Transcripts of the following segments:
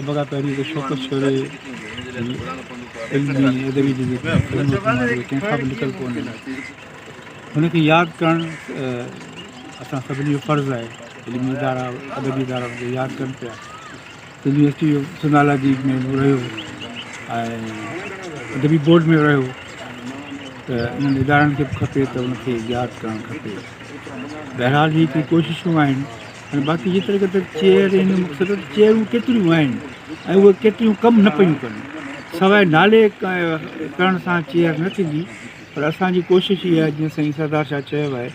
बॻा पहिरीं त शौक़त शोरे इल्मी अदबी जी कंहिंखां बि निकल कोन्हे हुनखे यादि करणु असां सभिनी जो फ़र्ज़ु आहे इल्मी इदारा अदबी इदारा यादि कनि पिया यूनिवर्सिटी जो सुनालाजी में रहियो ऐं अदबी बोर्ड में रहियो त इन्हनि इदारनि खे बि खपे त उनखे यादि करणु खपे बहरहाल ही हिकिड़ी कोशिशूं आहिनि ऐं बाक़ी जेतिरे क़दुरु चेयर हिन मक़सदु चेयरूं केतिरियूं आहिनि ऐं उहे केतिरियूं कमु न पियूं कनि सवाइ नाले करण सां चेयर न थींदी पर असांजी कोशिशि इहा आहे जीअं साईं सरदार शाह चयो आहे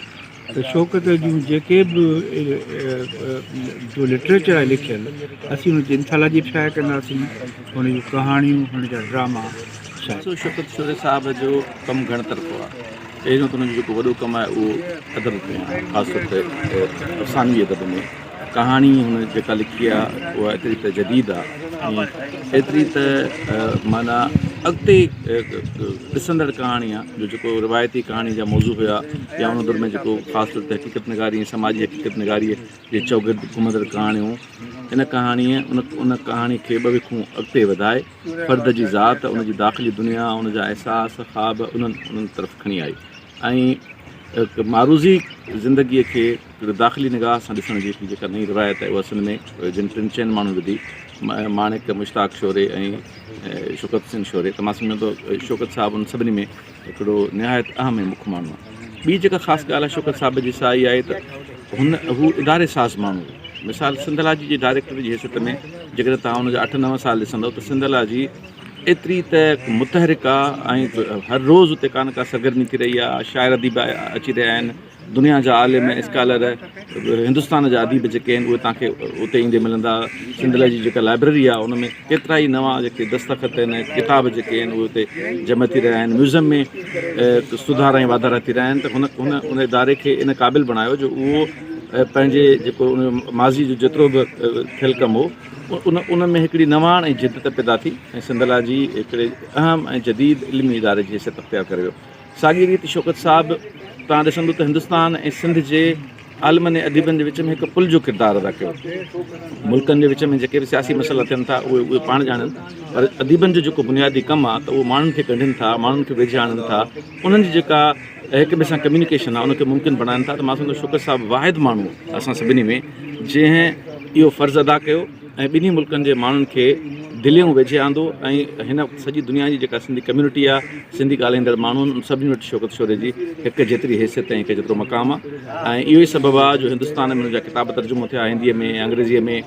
त शौक़त जूं जेके बि जो लिटरेचर आहे लिखियलु असीं हुनजी इंथालॉजी ठाहे कंदासीं हुन जूं कहाणियूं हुन जा ड्रामा शौक़त शोरे साहिब जो कमु घणे तरफ़ो आहे पहिरियों त हुनजो जेको वॾो कमु आहे उहो अदब में आहे ख़ासि तौर ते अफ़सानवी अदब में कहाणी हुन जेका लिखी आहे उहा एतिरी त जदीद आहे ऐं एतिरी त माना अॻिते ॾिसंदड़ कहाणी आहे जो जेको रिवायती कहाणी जा मौज़ू हुया या उन दौर में जेको ख़ासि तौर ते हक़ीक़त निगारी समाजी हक़ीक़त निगारीअ जे चौगिर्द घुमंदड़ कहाणियूं इन कहाणीअ उन कहाणी खे ॿ विखूं अॻिते वधाए फ़र्द जी ज़ात उनजी दाख़िली दुनिया उनजा अहसास ख़्वाब उन्हनि तरफ़ खणी आई ऐं मारूज़ी ज़िंदगीअ खे दाख़िली निगाह सां ॾिसण जी जेका नई रिवायत आहे उहा असल में जिन टिनि चइनि माण्हुनि विधी माणिक मुश्ताक शोरे ऐं शौक़त सिंह शोरे त मां सम्झां थो शौक़त साहिबु उन सभिनी में हिकिड़ो निहायत अहम ऐं मुख्य माण्हू आहे ॿी जेका ख़ासि ॻाल्हि आहे शौक़त साहिब जी सा इहा आहे त हू इदारे साज़ माण्हू मिसाल सिंधलाजी जी डायरेक्टर जी हैसियत में जेकॾहिं तव्हां हुनजा 8-9 साल ॾिसंदव त सिंधलाजी एतिरी त मुतहरिक आहे ऐं हर रोज़ु उते का न का सरगर्मी थी रही आहे शाइर अदीब अची रहिया आहिनि दुनिया जा आलिम स्कॉलर हिंदुस्तान जा अदीब जेके आहिनि उहे तव्हांखे उते ईंदे मिलंदा सिंधला जी जेका लाइब्रेरी आहे उन में केतिरा ई नवां जेके दस्तख़त आहिनि किताब जेके आहिनि उहे उते जमा थी रहिया आहिनि म्यूज़ियम में सुधार ऐं वाधारा थी रहिया आहिनि त उन इदारे खे इन क़ाबिल बणायो जो उहो पंहिंजे जेको उन माज़ी जो जेतिरो बि थियल कमु हो उन में हिकिड़ी नवाण ऐं जिदत पैदा थी ऐं सिंधला जी हिकिड़े अहम ऐं जदीद इल्मी इदारे जी हैसियत अख़्तियार करे वियो साॻी रीति शौक़त साहिबु तव्हां ॾिसंदो त हिंदुस्तान ऐं सिंध जे आलिमनि ऐं अदीबनि जे विच में हिकु पुल जो किरदारु अदा कयो मुल्कनि जे विच में जेके बि सियासी मसइला थियनि था उहे पाण ॼाणनि पर अदीबनि जो जेको बुनियादी कमु आहे त उहो माण्हुनि खे कढनि था माण्हुनि खे वेझे आणनि था उन्हनि जी जेका हिक ॿिए सां कम्यूनिकेशन आहे उनखे मुमकिन बणाइनि था त मां सम्झो शौक़त साहिबु वाहिद माण्हू असां सभिनी में जंहिं इहो फ़र्ज़ु अदा कयो ऐं ॿिन्ही मुल्कनि जे माण्हुनि खे दिलियूं वेझे आंदो ऐं हिन सॼी दुनिया जी जेका सिंधी कम्यूनिटी आहे सिंधी ॻाल्हाईंदड़ माण्हुनि सभिनी वटि शौक़त शोरे जी हिकु जेतिरी हैसियत ऐं हिकु जेतिरो मक़ामु आहे ऐं इहो ई सबबु आहे जो हिंदुस्तान में हुनजा किताब तर्जुमो थिया हिंदीअ में अंग्रेज़ीअ में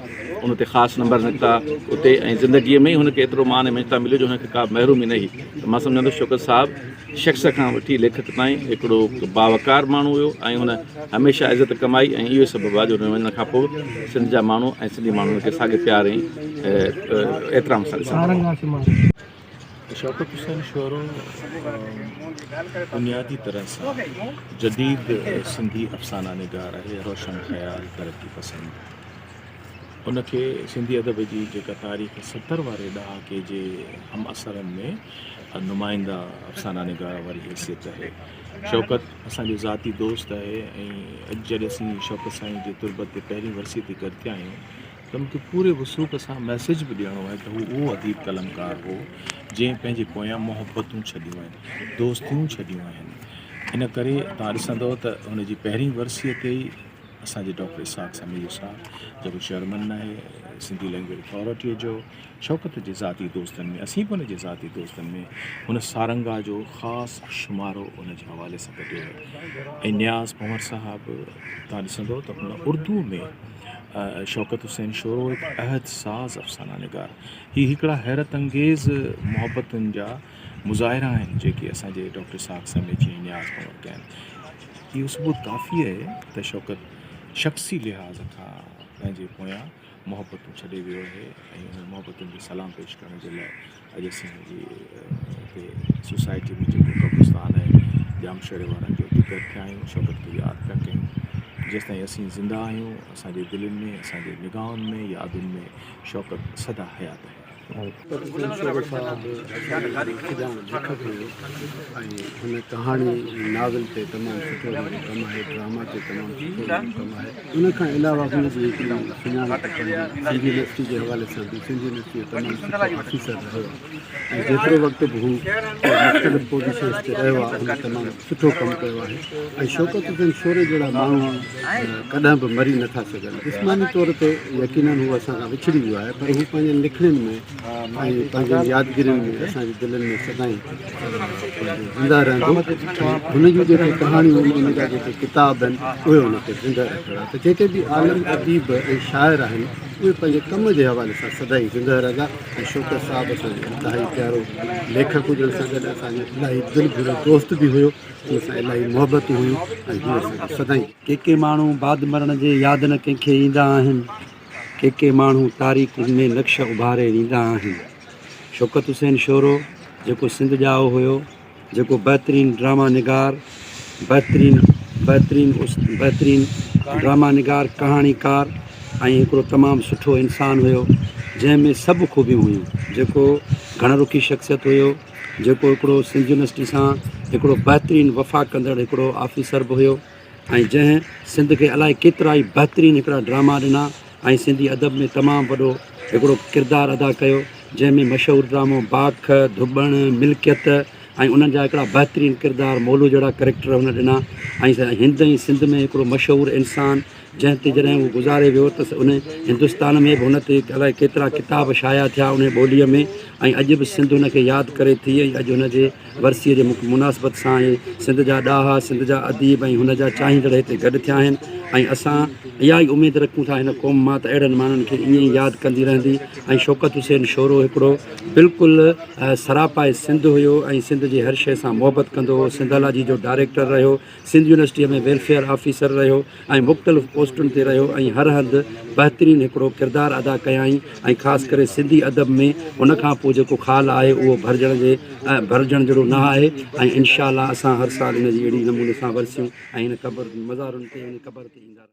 उन ते ख़ासि नंबर निकिता उते ऐं ज़िंदगीअ में ई हुनखे एतिरो मान ऐं मञता मिलियो जो हुनखे का महरूमी न हुई त मां सम्झंदो शौक़त साहिबु शख़्स खां वठी लेखक ताईं हिकिड़ो बावकार माण्हू हुयो ऐं हुन हमेशह इज़त कमाई ऐं इहो सबबु आहे जो हुन वञण खां पोइ सिंध जा माण्हू ऐं सिंधी माण्हुनि खे साॻे प्यार ऐं एतिराम सां ॾिसंदा शौक़त हुसैन शोरो बुनियादी तरह से जदीद सिंधी अफ़साना निगार है रोशन ख़याल तरक्की पसंद उनखे सिंधी अदब जी जेका तारीख़ 70 वारे ॾहाके जे हम असरनि में नुमाइंदा अफ़साना निगार वारी हैसियत है शौक़त असांजो ज़ाती दोस्त है ऐं अॼु जॾहिं असीं शौक़त साईं जे तुरबत ते पहिरीं वरसी ते गॾिया आहियूं त मूंखे पूरे वसूख़ सां मैसेज बि ॾियणो आहे त उहो अदीब कलमकार हो जंहिं पंहिंजे पोयां मोहबतूं छॾियूं आहिनि दोस्तियूं छॾियूं आहिनि इन करे तव्हां ॾिसंदव त हुनजी पहिरीं वरसीअ ते ई असांजे डॉक्टर इसाक़ समीर साहब जेको चेयरमैन आहे सिंधी लैंग्वेज अथॉरिटीअ जो शौक़त जे ज़ाती दोस्तनि में असीं बि हुनजे ज़ाती दोस्तनि में हुन सारंगा जो ख़ासि शुमारो हुनजे हवाले सां कढियो ऐं न्याज़ पंवर साहिबु तव्हां ॾिसंदव त हुन उर्दू में शौक़त हुसैन शोरो हिकु अहद साज़ अफ़साना निगार ही हिकिड़ा हैरत अंगेज़ मोहबतुनि जा मुज़ाहिरा आहिनि जेके असांजे डॉक्टर इसाक़ समीर जी न्याज़ पंवर कया आहिनि इहो सबूत काफ़ी आहे त शौक़त शख़्सी लिहाज़ खां पंहिंजे पोयां मोहबतूं छॾे वियो आहे ऐं उन मोहबतुनि जो सलाम पेश करण जे लाइ अॼु असांजी हिते सोसाइटी में जेको कब्रिस्तान आहे जामशेरे वारनि जो उते थिया आहियूं शौक़त खे यादि पिया कयूं जेसिताईं असीं ज़िंदा आहियूं असांजे दिलनि में असांजे निगाहुनि में यादुनि में शौक़त सदा हयात आहे शोरो साहब हुन कहाणी नावल ते तमामु सुठो कमु आहे, ड्रामा ते तमामु सुठो कमु आहे। उन खां अलावा हुनजी हिकिड़ी सुञाणप सिंधी इंडस्ट्री जे हवाले सां बि सिंधी इंडस्ट्री जो तमामु सुठो ऑफिसर रहियो आहे ऐं जेतिरो वक़्तु बि हू मुख़्तलिफ़ पोज़ीशन्स ते रहियो आहे हुन तमामु सुठो कमु कयो आहे। ऐं शौकत हुसैन शोरे जहिड़ा माण्हू कॾहिं बि मरी नथा सघनि। जिस्मानी तौर ते यकीनन हू असां खां विछड़ी वियो आहे, पर हू पंहिंजनि लिखणनि में ऐं पंहिंजनि यादगिरियुनि में असांजे दिलनि में सदाईं ज़िंदा रहंदो। हुन जूं जेके कहाणियूं हुन जा जेके किताब आहिनि उहे हुनखे ज़िंदा रखिया। त जेके बि आलम अदीब ऐं शाइर आहिनि उहे पंहिंजे कम जे हवाले सां सदाईं ज़िंदा रहंदा। ऐं शौकत साहिबु असांजो इलाही प्यारो लेखक हुजण सां गॾु असांजो इलाही दिलि भरियो दोस्त बि हुयो, हुन सां इलाही मुहबतूं हुयूं ऐं हुन सां सदाईं के माण्हू बाद मरण जे यादि न कंहिंखे ईंदा आहिनि, के माण्हू तारीख़ में नक्श उभारे ॾींदा आहिनि। शौकत हुसैन शोरो जेको सिंध ॼाओ हुयो, जेको बहितरीनु ड्रामा निगार, बहितरीनु ड्रामा निगार, कहाणीकार ऐं हिकिड़ो तमामु सुठो इंसानु हुयो जंहिंमें सभु ख़ूबियूं हुयूं। जेको घणरुखी शख़्सियत हुयो, जेको हिकिड़ो सिंध यूनिवर्सिटी सां हिकिड़ो बहितरीनु वफ़ा कंदड़ हिकिड़ो ऑफिसर बि हुयो ऐं जंहिं सिंध खे अलाए केतिरा ई बहितरीनु हिकिड़ा ड्रामा ॾिना ऐं सिंधी अदब में तमामु वॾो हिकिड़ो किरदारु अदा कयो, जंहिंमें मशहूरु ड्रामो बाख, धुबण, मिल्कियत ऐं उन्हनि जा हिकिड़ा बहितरीनु किरदार मोलू जहिड़ा करेक्टर हुन ॾिना। ऐं हिंद ऐं सिंध में हिकिड़ो मशहूरु इंसानु जंहिं ते जॾहिं हू गुज़ारे वियो त उन हिंदुस्तान में बि हुन ते अलाए केतिरा किताब शाया थिया उन ॿोलीअ में ऐं अॼु बि सिंध हुनखे यादि करे थी। ऐं अॼु हुनजे वर्सीअ जे मुनासिबत सां सिंध जा ॾाहा, सिंध जा अदीब ऐं हुन जा चाहींदड़ हिते गॾु थिया आहिनि ऐं असां इहा ई उमेदु रखूं था हिन क़ौम मां त अहिड़नि माण्हुनि खे ईअं ई यादि कंदी रहंदी। ऐं शौकत हुसैन शोरो हिकिड़ो बिल्कुलु सरापाए सिंध हुयो ऐं सिंध जी हर शइ सां मुहबत कंदो हो। सिंधालाजी जो डायरेक्टर रहियो, सिंध यूनिवर्सिटीअ में वेलफेयर ऑफिसर रहियो ऐं मुख़्तलिफ़ पोस्टुनि ते रहियो ऐं हर हंधि बहितरीनु हिकिड़ो किरदारु अदा कयाई ऐं ख़ासि करे सिंधी अदब में उनखां पोइ जेको ख़ाल आहे उहो भरिजण जहिड़ो न आहे। ऐं इनशा अल्लाह असां हर साल हिन जी अहिड़ी नमूने सां वरसियूं ऐं हिन क़बर मज़ारुनि ते हिन क़बर ते ईंदा।